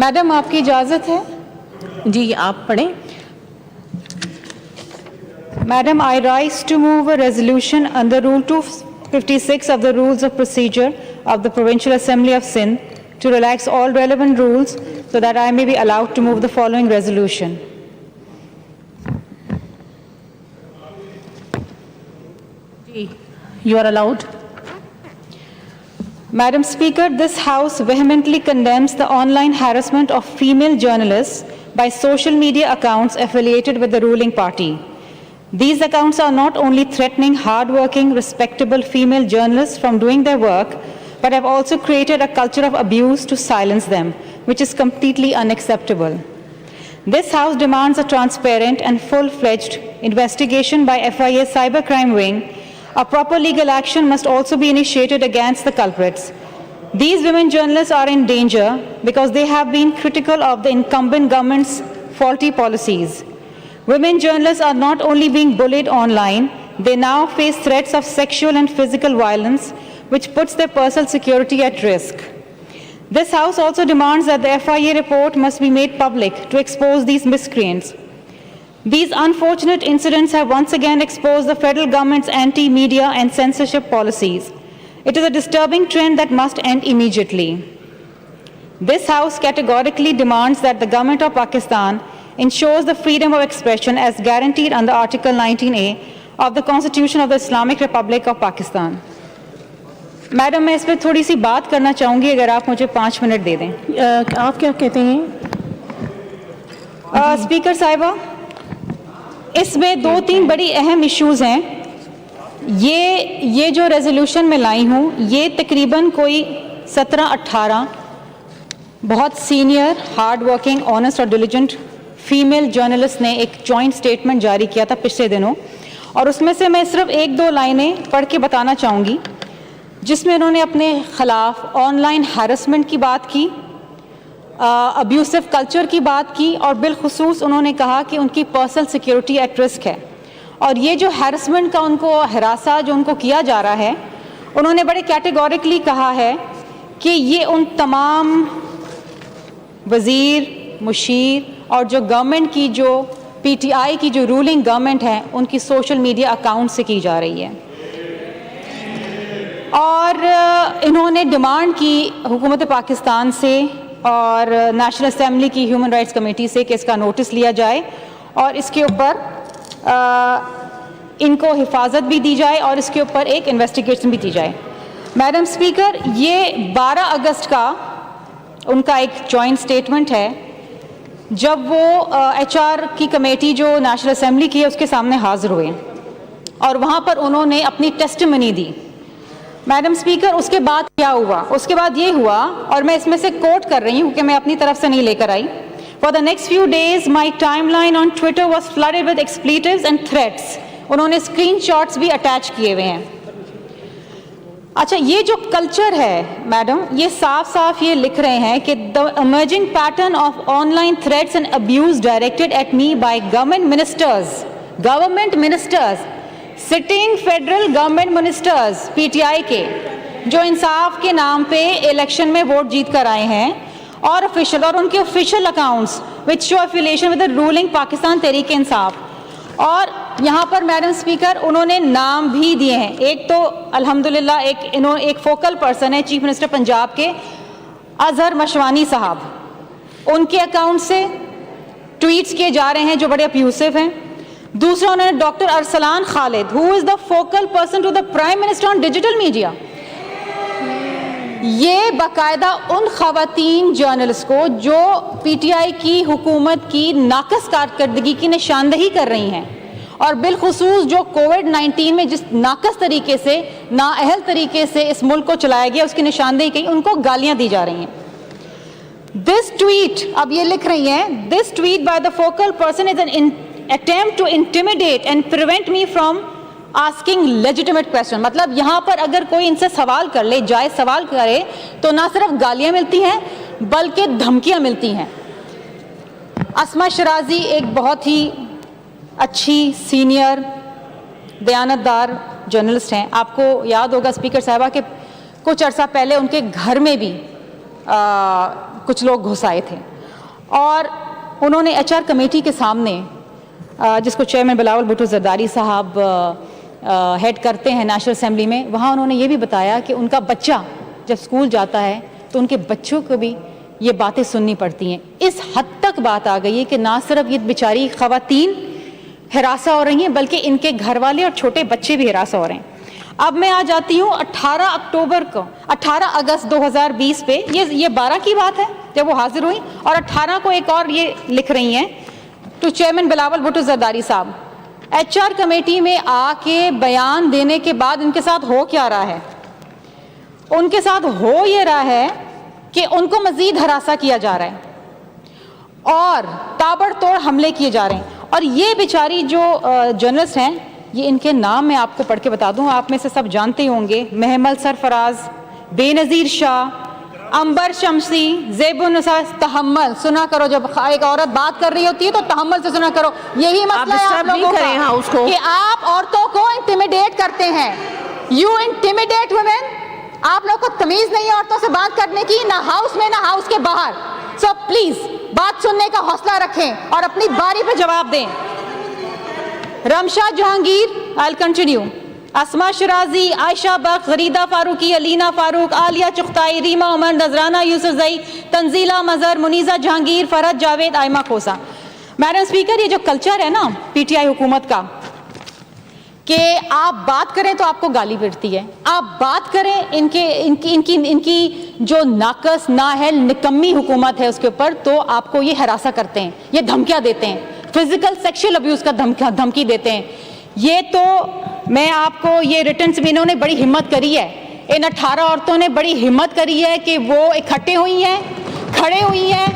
Madam آپ کی اجازت ہے؟ جی آپ پڑھیں. Madam, I rise to move a resolution under Rule 256 of the Rules of Procedure of the Provincial Assembly of Sindh to relax all relevant rules so that I may be allowed to move the following resolution. You are allowed. Madam Speaker, this House vehemently condemns the online harassment of female journalists by social media accounts affiliated with the ruling party. These accounts are not only threatening hard-working, respectable female journalists from doing their work, but have also created a culture of abuse to silence them, which is completely unacceptable. This House demands a transparent and full-fledged investigation by FIA Cybercrime Wing. A proper legal action must also be initiated against the culprits. These women journalists are in danger because they have been critical of the incumbent government's faulty policies. Women journalists are not only being bullied online, they now face threats of sexual and physical violence, which puts their personal security at risk. This House also demands that the FIA report must be made public to expose these miscreants. These unfortunate incidents have once again exposed the federal government's anti-media and censorship policies. It is a disturbing trend that must end immediately. This House categorically demands that the government of Pakistan ensures the freedom of expression as guaranteed under Article 19A of the Constitution of the Islamic Republic of Pakistan. Madam میں اس پہ تھوڑی سی بات کرنا چاہوں گی اگر آپ مجھے 5 منٹ دے دیں. آپ کیا کہتے ہیں؟ اسپیکر صاحبہ، اس میں 2-3 بڑی اہم ایشوز ہیں. یہ جو ریزولوشن میں لائی ہوں یہ تقریباً کوئی 17-18 بہت سینئر ہارڈ ورکنگ آنیسٹ اور ڈیلیجنٹ فیمیل جرنلسٹ نے ایک جوائنٹ اسٹیٹمنٹ جاری کیا تھا پچھلے دنوں، اور اس میں سے میں صرف 1-2 لائنیں پڑھ کے بتانا چاہوں گی جس میں انہوں نے اپنے خلاف آن لائن ہیرسمنٹ کی بات کی، ابیوسو کلچر کی بات کی، اور بالخصوص انہوں نے کہا کہ ان کی پرسنل سیکیورٹی ایٹ رسک ہے. اور یہ جو ہیرسمنٹ کا ان کو ہراساں جو ان کو کیا جا رہا ہے، انہوں نے بڑے کیٹیگوریکلی کہا ہے کہ یہ ان تمام وزیر، مشیر اور جو گورنمنٹ کی جو پی ٹی آئی کی جو رولنگ گورنمنٹ ہے ان کی سوشل میڈیا اکاؤنٹ سے کی جا رہی ہے. اور انہوں نے ڈیمانڈ کی حکومت پاکستان سے اور نیشنل اسمبلی کی ہیومن رائٹس کمیٹی سے کہ اس کا نوٹس لیا جائے اور اس کے اوپر ان کو حفاظت بھی دی جائے اور اس کے اوپر ایک انویسٹیگیشن بھی دی جائے. میڈم اسپیکر، یہ 12 اگست کا ان کا ایک جوائنٹ اسٹیٹمنٹ ہے جب وہ ایچ آر کی کمیٹی جو نیشنل اسمبلی کی ہے اس کے سامنے حاضر ہوئے اور وہاں پر انہوں نے اپنی ٹیسٹیمنی دی. میڈم اسپیکر، اس کے بعد کیا ہوا؟ اس کے بعد یہ ہوا، اور میں اس میں سے کوٹ کر رہی ہوں کہ میں اپنی طرف سے نہیں لے کر آئی. For the next few days, my timeline on Twitter was flooded with expletives and threats. انہوں نے اسکرین شاٹس بھی اٹیچ کیے ہوئے ہیں. اچھا، یہ جو کلچر ہے میڈم، یہ صاف صاف یہ لکھ رہے ہیں کہ the emerging pattern of online threats and abuse directed at me by government ministers, sitting federal government ministers P T I کے جو انصاف کے نام پہ الیکشن میں ووٹ جیت کر آئے ہیں، اور official اور ان کے official accounts which show affiliation with the ruling Pakistan Tehreek Insaf. اور یہاں پر میڈم اسپیکر انہوں نے نام بھی دیے ہیں. ایک تو الحمدللہ ایک فوکل پرسن ہے چیف منسٹر پنجاب کے اظہر مشوانی صاحب، ان کے اکاؤنٹ سے ٹویٹس کیے جا رہے ہیں جو بڑے ابیوسو ہیں. دوسرا انہوں نے doctor Arsalan Khalid who is the focal person to the Prime Minister on digital media، یہ باقاعدہ ان خواتین جرنلسٹ کو جو پی ٹی آئی کی حکومت کی ناقص کارکردگی کی نشاندہی کر رہی ہیں، اور بالخصوص جو کووڈ-19 میں جس ناقص طریقے سے، نااہل طریقے سے اس ملک کو چلایا گیا اس کی نشاندہی کی، ان کو گالیاں دی جا رہی ہیں. دس ٹویٹ، اب یہ لکھ رہی ہیں، this tweet by the focal person is an attempt to intimidate and prevent me from asking legitimate question. مطلب یہاں پر اگر کوئی ان سے سوال کر لے، جائز سوال کرے، تو نہ صرف گالیاں ملتی ہیں بلکہ دھمکیاں ملتی ہیں. اسما شرازی ایک بہت ہی اچھی سینئر دیانتدار جرنلسٹ ہیں. آپ کو یاد ہوگا اسپیکر صاحبہ کہ کچھ عرصہ پہلے ان کے گھر میں بھی کچھ لوگ گھس آئے تھے اور انہوں نے HR کمیٹی کے سامنے جس کو چیئرمین بلاول بھٹو زرداری صاحب ہیڈ کرتے ہیں نیشنل اسمبلی میں، وہاں انہوں نے یہ بھی بتایا کہ ان کا بچہ جب اسکول جاتا ہے تو ان کے بچوں کو بھی یہ باتیں سننی پڑتی ہیں۔ اس حد تک بات آ گئی ہے کہ نہ صرف یہ بیچاری خواتین ہراساں ہو رہی ہیں بلکہ ان کے گھر والے اور چھوٹے بچے بھی ہراساں ہو رہے ہیں۔ اب میں آ جاتی ہوں 18 اگست 2020 پہ، یہ 12 کی بات ہے جب وہ حاضر ہوئی، اور 18 کو ایک اور یہ لکھ رہی ہیں ٹو چیئرمین بلاول بھٹو زرداری صاحب، HR کمیٹی میں آ کے بیان دینے کے بعد ان کے ساتھ ہو کیا رہا ہے؟ ان کے ساتھ ہو یہ رہا ہے کہ ان کو مزید ہراساں کیا جا رہا ہے اور تابڑ توڑ حملے کیے جا رہے ہیں۔ اور یہ بیچاری جو جرنلسٹ ہیں، یہ ان کے نام میں آپ کو پڑھ کے بتا دوں، آپ میں سے سب جانتے ہوں گے، محمل سرفراز، بے نظیر شاہ، امبر شمسی، زیب النساء۔ تحمل سنا کرو، جب ایک عورت بات کر رہی ہوتی ہے تو تحمل سے سنا کرو۔ یہی مسئلہ ہے آپ لوگوں کا کہ آپ عورتوں کو انٹیمیڈیٹ کرتے ہیں، یو انٹیمیڈیٹ ویمن۔ آپ لوگوں کو تمیز نہیں ہے عورتوں سے بات کرنے کی، نہ ہاؤس میں نہ ہاؤس کے باہر۔ سو پلیز بات سننے کا حوصلہ رکھیں اور اپنی باری پہ جواب دیں۔ Rimsha Jahangir, I'll continue. اسما شرازی، عائشہ بخش، غریدہ فاروقی، علینا فاروق، عالیہ چغتائی، ریما عمر، نذرانہ یوسفزئی، تنزیلہ مظہر، منیزہ جہانگیر، فرحت جاوید، آئمہ کھوسا۔ میڈم اسپیکر، یہ جو کلچر ہے نا PTI حکومت کا کہ آپ بات کریں تو آپ کو گالی پڑتی ہے، آپ بات کریں، ان کی جو ناقص نااہل نکمی حکومت ہے اس کے اوپر، تو آپ کو یہ ہراساں کرتے ہیں، یہ دھمکیاں دیتے ہیں، فزیکل سیکشل ابیوز کا دھمکی دیتے ہیں۔ یہ تو میں آپ کو یہ ریٹنس میں انہوں نے بڑی ہمت کری ہے، ان 18 عورتوں نے بڑی ہمت کری ہے کہ وہ اکٹھے ہوئی ہیں، کھڑے ہوئی ہیں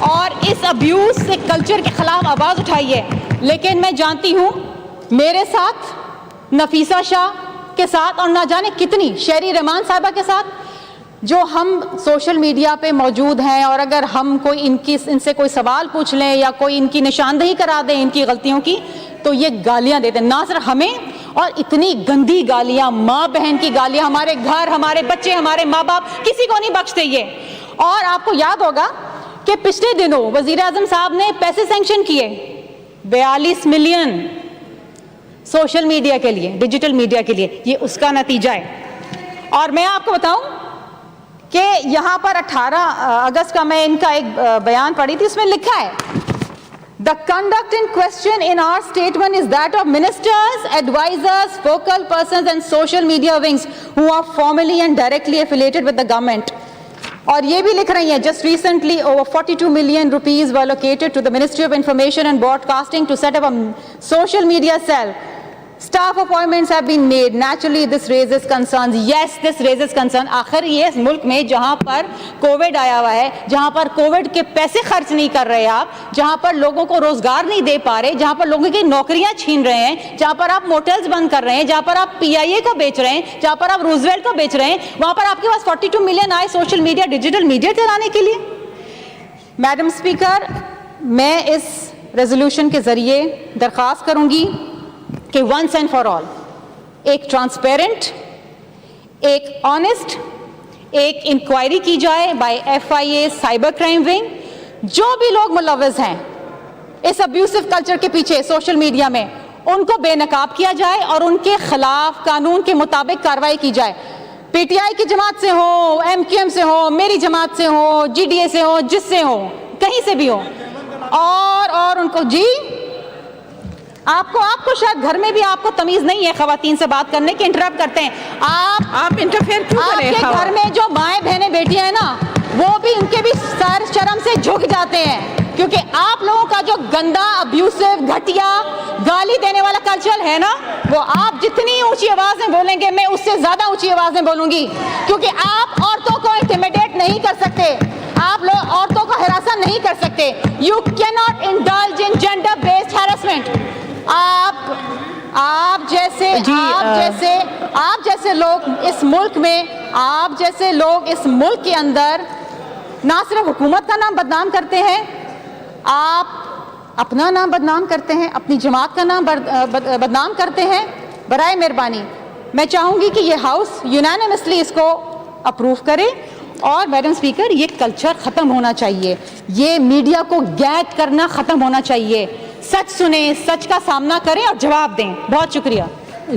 اور اس ابیوز سے کلچر کے خلاف آواز اٹھائی ہے۔ لیکن میں جانتی ہوں میرے ساتھ، نفیسہ شاہ کے ساتھ اور نہ جانے کتنی، شہری رحمان صاحبہ کے ساتھ، جو ہم سوشل میڈیا پہ موجود ہیں، اور اگر ہم کوئی ان سے کوئی سوال پوچھ لیں یا کوئی ان کی نشاندہی کرا دیں ان کی غلطیوں کی، تو یہ گالیاں دیتے ہیں، نہ صرف ہمیں، اور اتنی گندی گالیاں، ماں بہن کی گالیاں، ہمارے گھر، ہمارے بچے، ہمارے ماں باپ، کسی کو نہیں بخشتے یہ۔ اور آپ کو یاد ہوگا کہ پچھلے دنوں وزیر اعظم صاحب نے پیسے سینکشن کیے 42 ملین سوشل میڈیا کے لیے، ڈیجیٹل میڈیا کے لیے، یہ اس کا نتیجہ ہے۔ اور میں آپ کو بتاؤں کہ یہاں پر 18 اگست کا میں ان کا ایک بیان پڑھی تھی، اس میں لکھا ہے The conduct in question in our statement is that of ministers, advisors, focal persons and social media wings who are formally and directly affiliated with the government. اور یہ بھی لکھ رہی ہیں just recently over 42 million rupees were allocated to the Ministry of Information and Broadcasting to set up a social media cell. Staff appointments have been made. Naturally, this raises concerns. Yes, this raises concern. آخر یہ اس ملک میں جہاں پر Covid آیا ہوا ہے، جہاں پر Covid کے پیسے خرچ نہیں کر رہے آپ، جہاں پر لوگوں کو روزگار نہیں دے پا رہے، جہاں پر لوگوں کی نوکریاں چھین رہے ہیں، جہاں پر آپ موٹلز بند کر رہے ہیں، جہاں پر آپ PIA کو بیچ رہے ہیں، جہاں پر آپ روزویلٹ کو بیچ رہے ہیں، وہاں پر آپ کے پاس 42 ملین آئے سوشل میڈیا، ڈیجیٹل میڈیا چلانے کے لیے۔ میڈم اسپیکر، میں اس ریزولوشن کے ذریعے درخواست کروں گی کہ ونس اینڈ فار آل ایک ٹرانسپیرنٹ، ایک آنیسٹ، ایک انکوائری کی جائے by FIA cyber crime wing. جو بھی لوگ ملوث ہیں اس ابیوسو کلچر کے پیچھے سوشل میڈیا میں، ان کو بے نقاب کیا جائے اور ان کے خلاف قانون کے مطابق کارروائی کی جائے۔ PTI کی جماعت سے ہو، MQM سے ہو، میری جماعت سے ہو، GDA سے ہو، جس سے ہو، کہیں سے بھی ہو، اور ان کو جی آپ کو شاید گھر میں بھی آپ کو تمیز نہیں ہے خواتین سے بات کرنے کی، انٹرپٹ کرتے ہیں آپ انٹرفیئر کیوں کریں؟ آپ کے گھر میں جو مائیں بہنیں بیٹیاں ہیں نا، وہ بھی ان کے بھی سر شرم سے جھک جاتے ہیں، کیونکہ آپ لوگوں کا جو گندا ابیوسو گھٹیا گالی دینے والا کلچر ہے نا، وہ آپ جتنی اونچی آواز میں بولیں گے میں اس سے زیادہ اونچی آواز میں بولوں گی، کیونکہ آپ عورتوں کو انٹیمیڈیٹ نہیں کر سکتے، آپ لوگ عورتوں کو ہراساں نہیں کر سکتے۔ You can not indulge in gender based harassment. آپ جیسے لوگ اس ملک میں، آپ جیسے لوگ اس ملک کے اندر نہ صرف حکومت کا نام بدنام کرتے ہیں، آپ اپنا نام بدنام کرتے ہیں، اپنی جماعت کا نام بدنام کرتے ہیں۔ برائے مہربانی میں چاہوں گی کہ یہ ہاؤس یونانیمسلی اس کو اپروو کرے اور میڈم اسپیکر یہ کلچر ختم ہونا چاہیے, یہ میڈیا کو گیگ کرنا ختم ہونا چاہیے. سچ سنیں, سچ کا سامنا کریں اور جواب دیں. بہت شکریہ.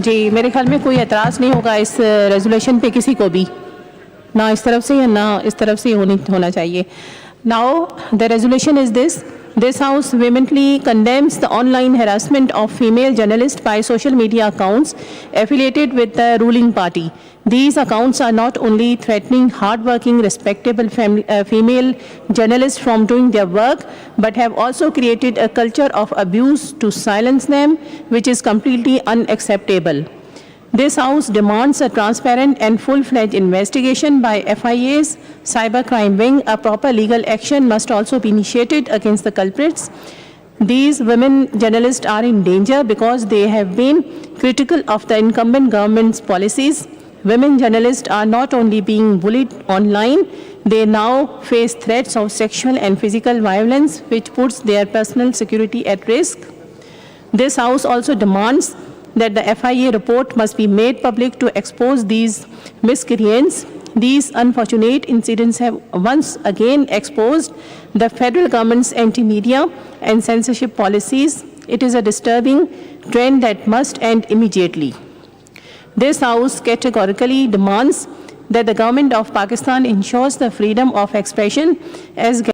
جی میرے خیال میں کوئی اعتراض نہیں ہوگا اس ریزولوشن پہ کسی کو بھی, نہ اس طرف سے یا نہ اس طرف سے ہونا چاہیے. Now the resolution is this. This House vehemently condemns the online harassment of female journalists by social media accounts affiliated with the ruling party. These accounts are not only threatening hardworking, respectable female journalists from doing their work, but have also created a culture of abuse to silence them, which is completely unacceptable. This House demands a transparent and full-fledged investigation by FIA's cybercrime wing. A proper legal action must also be initiated against the culprits. These women journalists are in danger because they have been critical of the incumbent government's policies. Women journalists are not only being bullied online, they now face threats of sexual and physical violence, which puts their personal security at risk. This House also demands that the FIA report must be made public to expose these miscreants. These unfortunate incidents have once again exposed the federal government's anti-media and censorship policies. It is a disturbing trend that must end immediately. This House categorically demands that the government of Pakistan ensures the freedom of expression as